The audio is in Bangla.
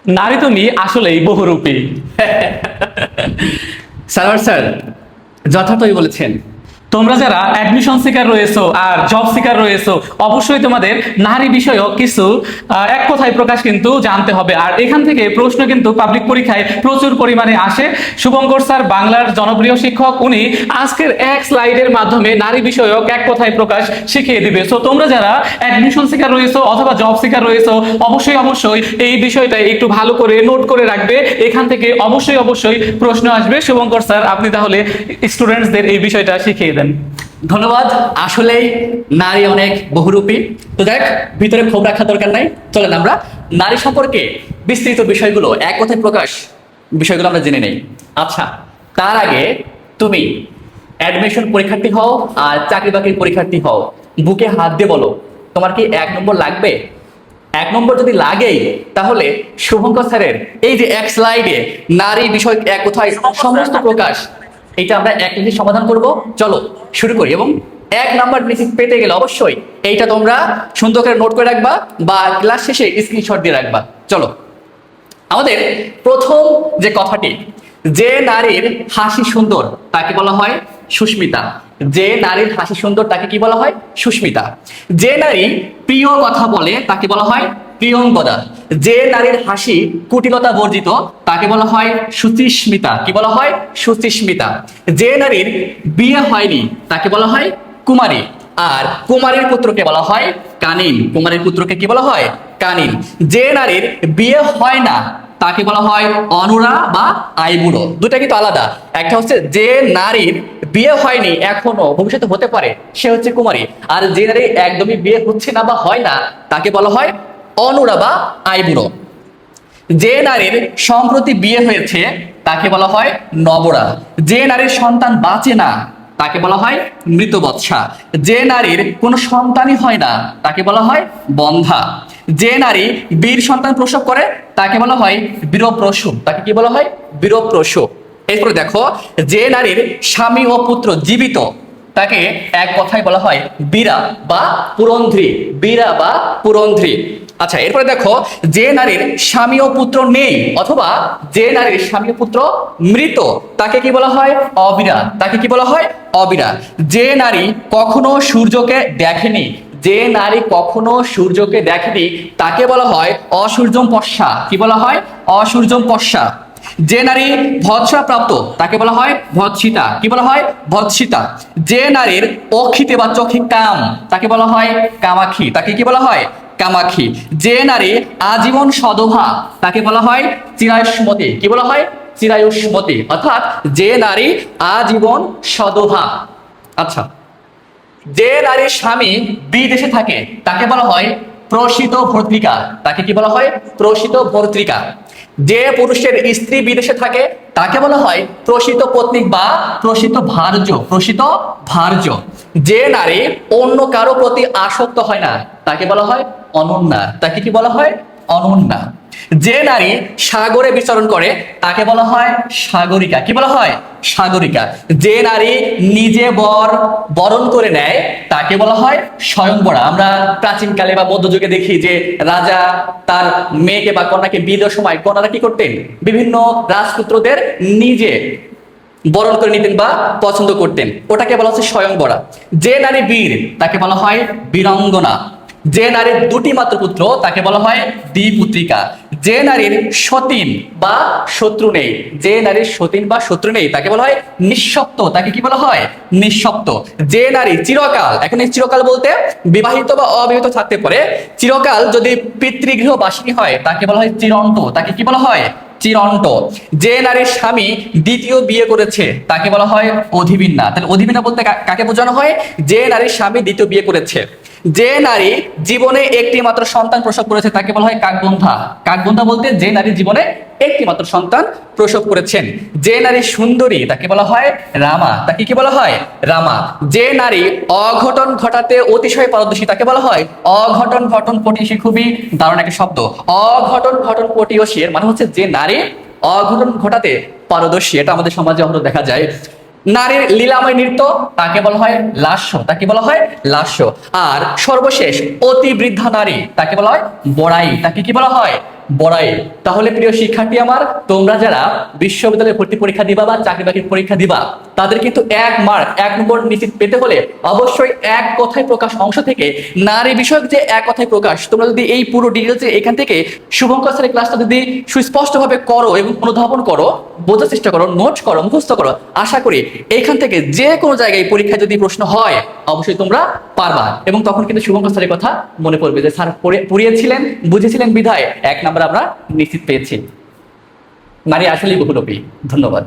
নারী তুমি আসলেই বহুরূপী। সারোয়ার স্যার যথার্থই বলেছেন। তোমরা যারা অ্যাডমিশন সিকার রয়েছো আর জব সিকার রয়েছো, অবশ্যই তোমাদের নারী বিষয়ক কিছু এক কথায় প্রকাশ কিন্তু জানতে হবে। আর এখান থেকে প্রশ্ন কিন্তু পাবলিক পরীক্ষায় প্রচুর পরিমাণে আসে। শুভঙ্কর স্যার বাংলার জনপ্রিয় শিক্ষক, উনি আজকের এক স্লাইডের মাধ্যমে নারী বিষয়ক এক কথায় প্রকাশ শিখিয়ে দিবে। সো তোমরা যারা অ্যাডমিশন সিকার রয়েছো অথবা জব সিকার রয়েছো, অবশ্যই অবশ্যই এই বিষয়টা একটু ভালো করে নোট করে রাখবে। এখান থেকে অবশ্যই অবশ্যই প্রশ্ন আসবে। শুভঙ্কর স্যার, আপনি তাহলে স্টুডেন্টসদের এই বিষয়টা শিখিয়ে দেন। ধন্যবাদ। আসলেই নারী অনেক বহুরূপী। তো দেখ, ভিতরে ক্ষোভ রাখা দরকার নাই, চলেন আমরা নারী সম্পর্কে বিস্তৃত বিষয়গুলো এক কথায় প্রকাশ বিষয়গুলো আমরা জেনে নেই। আচ্ছা, তার আগে তুমি অ্যাডমিশন পরীক্ষার্থী হও আর চাকরি বাকরির পরীক্ষার্থী হও, বুকে হাত দিয়ে বলো তোমার কি 1 নম্বর লাগবে? 1 নম্বর যদি লাগেই, তাহলে শুভঙ্কর স্যারের এই যে এক স্লাইডে নারী বিষয় এক কথায় সমস্ত প্রকাশ, এটা আমরা এক মিনিটে সমাধান করব। চলো শুরু করি। এবং 1 নাম্বার বেসিক পেতে গেলে অবশ্যই এইটা তোমরা সুন্দর করে নোট করে রাখবা বা ক্লাস শেষে স্ক্রিনশট দিয়ে রাখবা। চলো, আমাদের প্রথম যে কথাটি, যে নারীর হাসি সুন্দর তাকে বলা হয় সুস্মিতা। যে নারীর হাসি সুন্দর তাকে কি বলা হয়? সুস্মিতা। যে নারী প্রিয় কথা বলে তাকে বলা হয় প্রিয়ঙ্গদা। যে নারীর হাসি কুটিলতা বর্জিত তাকে বলা হয় সুচিস্মিতা। কি বলা হয়? সুচিস্মিতা। যে নারীর বিয়ে হয়নি তাকে বলা হয় কুমারী। আর কুমারীর পুত্রকে বলা হয় কানিন। কুমারীর পুত্রকে কি বলা হয়? কানিন। যে নারীর বিয়ে হয় না তাকে বলা হয় অনুরা বা আইবুড়ো। দুটা কিন্তু আলাদা। একটা হচ্ছে যে নারীর বিয়ে হয়নি, এখনো ভবিষ্যতে হতে পারে, সে হচ্ছে কুমারী। আর যে নারীর একদমই বিয়ে হচ্ছে না বা হয় না তাকে বলা হয় অনুরা বা আইবুড়ো। যে নারীর সম্প্রতি বিয়ে হয়েছে তাকে বলা হয় নবরা। যে নারীর সন্তান বাঁচে না তাকে বলা হয় মৃতবৎসা। যে নারীর কোনো সন্তানই হয় না তাকে বলা হয় বন্ধা। যে নারী বীর সন্তান প্রসব করে তাকে বলা হয় বীরপ্রসব। তাকে কি বলা হয়? বীরপ্রসব। এরপরে দেখো, যে নারীর স্বামী ও পুত্র জীবিত তাকে এক কথায় বলা হয় বীরা বা পুরন্ধ্রী। বীরা বা পুরন্ধ্রী। আচ্ছা, এরপরে দেখো, যে নারীর স্বামী ও পুত্র নেই অথবা যে নারীর স্বামী ও পুত্র মৃত তাকে কি বলা হয়? অবীরা। তাকে কি বলা হয়? অবীরা। যে নারী কখনো সূর্যকে দেখেনি, যে নারী কখনো সূর্যকে দেখেনি তাকে বলা হয় অসূর্যম পশ্যা। কি বলা হয়? অসূর্যম পশ্যা। যে নারী ভৎসা প্রাপ্ত তাকে বলা হয় ভৎসিতা। কি বলা হয়? ভৎসিতা। যে নারীর অক্ষিতে বা চোখে কাম তাকে বলা হয় কামাক্ষী। তাকে কি বলা হয়? কামাক্ষী। যে নারী আজীবন সদভা তাকে বলা হয় চিরায়ুষ্মতী। কি বলা হয়? চিরায়ুষ্মতী। অর্থাৎ যে নারী আজীবন সদভা। আচ্ছা, যে নারীর স্বামী বিদেশে থাকে তাকে বলা হয় প্রসিত ভর্তৃকা। তাকে কি বলা হয়? প্রসিত ভর্তৃকা। যে পুরুষের স্ত্রী বিদেশে থাকে তাকে বলা হয় প্রসিত পত্নী বা প্রসিত ভার্য। প্রসিত ভার্য। যে নারী অন্য কারো প্রতি আসক্ত হয় না তাকে বলা হয় অনন্যা। তাকে কি বলা হয়? অনন্যা। যে নারী সাগরে বিচরণ করে তাকে বলা হয় সাগরিকা। কি বলা হয়? সাগরিকা। যে নারী নিজে বরণ করে নেয় তাকে বলা হয় স্বয়ংবরা। আমরা প্রাচীনকালে বা মধ্যযুগে দেখি যে রাজা তার মেয়েকে বা কন্যাকে বিয়ে দেওয়ার সময় কন্যারা কি করতেন? বিভিন্ন রাজপুত্রদের নিজে বরণ করে নিতেন বা পছন্দ করতেন। ওটাকে বলা হচ্ছে স্বয়ংবরা। যে নারী বীর তাকে বলা হয় বীরাঙ্গনা। যে নারীর দুটি মাত্র পুত্র তাকে বলা হয় দ্বিপুত্রিকা। যে নারীর সতীন বা শত্রু নেই, যে নারীর সতীন বা শত্রু নেই তাকে বলা হয় নিঃশক্ত। তাকে কি বলা হয়? নিঃশক্ত। যে নারী চিরকাল, এখন এই চিরকাল বলতে বিবাহিত বা অবিবাহিত থাকতে পারে, চিরকাল যদি পিতৃগৃহ বাসিনী হয় তাকে বলা হয় চিরন্ত। তাকে কি বলা হয়? চিরন্ত। যে নারীর স্বামী দ্বিতীয় বিয়ে করেছে তাকে বলা হয় অধিবিন্যা। তাহলে অধিবিন্যা বলতে কাকে বোঝানো হয়? যে নারীর স্বামী দ্বিতীয় বিয়ে করেছে। যে নারী জীবনে একটি মাত্র সন্তান প্রসব করেছে তাকে বলা হয় কাকবন্ধা। কাকবন্ধা বলতে যে নারী জীবনে একটি মাত্র সন্তান প্রসব করেছেন। যে নারী সুন্দরী তাকে বলা হয় রামা। তাকে কি বলা হয়? রামা। যে নারী অঘটন ঘটাতে অতিশয় পারদর্শী তাকে বলা হয় অঘটন ঘটন পটিয়সী। খুবই দারুণ একটা শব্দ, অঘটন ঘটন পটিয়সী। এর মানে হচ্ছে যে নারী অঘটন ঘটাতে পারদর্শী। এটা আমাদের সমাজে আমরা দেখা যায়। নারীর লীলাময় নৃত্য তাকে বলা হয় লাস্য। তাকে বলা হয় লাস্য। আর সর্বশেষ অতি বৃদ্ধা নারী তাকে বলা হয় বড়াই। তাকে কি বলা হয়? বড়াই। তাহলে প্রিয় শিক্ষার্থী আমার, তোমরা যারা বিশ্ববিদ্যালয়ে ভর্তি পরীক্ষা দিবা বা চাকরি বাকরির পরীক্ষা দিবা, তাদের কিন্তু 1 মার্ক 1 নম্বর নিশ্চিত পেতে হলে অবশ্যই এক কথায় প্রকাশ অংশ থেকে নারী বিষয়ক যে এক কথায় প্রকাশ, তোমরা যদি এই পুরো ডিটেলস এখান থেকে শুভঙ্কর স্যারের ক্লাসটা যদি সুস্পষ্টভাবে করো এবং অনুধাবন করো, বোঝার চেষ্টা করো, নোট করো, মুখস্থ করো, আশা করি এইখান থেকে যে কোনো জায়গায় পরীক্ষায় যদি প্রশ্ন হয় অবশ্যই তোমরা পারবা। এবং তখন কিন্তু শুভঙ্কর স্যারের কথা মনে পড়বে যে স্যার পড়িয়েছিলেন, বুঝেছিলেন বিধায় 1 নাম্বার আমরা নিশ্চিত পেয়েছি। নারী আসলেই বহুরূপী। ধন্যবাদ।